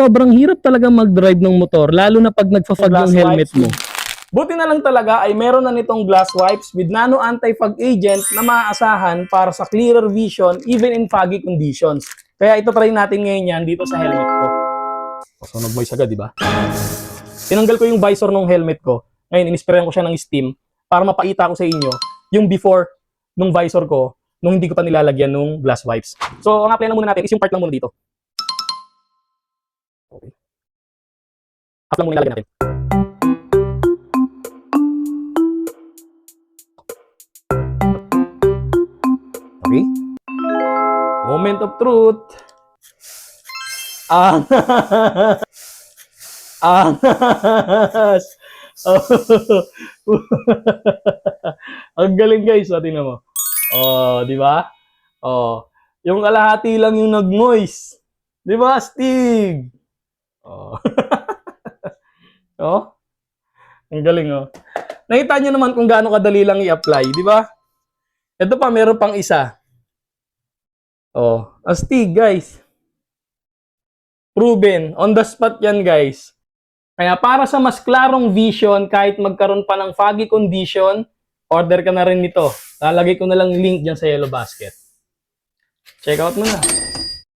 Sobrang hirap talaga mag-drive ng motor, lalo na pag nagfa-fog yung helmet mo. Buti na lang talaga ay meron na nitong glass wipes with nano anti-fog agent na maaasahan para sa clearer vision even in foggy conditions. Kaya ito try natin ngayon yan dito sa helmet ko. So nag-voice agad, di ba? Tinanggal ko yung visor ng helmet ko. Ngayon, inisprayan ko siya ng steam para mapakita ko sa inyo yung before nung visor ko nung hindi ko pa nilalagyan nung glass wipes. So, ang apply na muna natin is yung part lang muna dito. Okay. Half lang muna ilalagay natin. Okay. Moment of truth. Angas. Ang galing guys, tingnan mo. Oh, di ba? Oh, yung kalahati lang yung nag-moist. Di ba, Stig? Oh. Oh. Ang galing oh. Nakita niyo naman kung gaano kadali lang i-apply, di ba? Ito pa, meron pang isa. Oh, astig guys. Proven. On the spot yan guys. Kaya para sa mas klarong vision, kahit magkaroon pa ng foggy condition, order ka na rin nito. Lalagay ko na lang link dyan sa Yellow Basket. Check out mo na.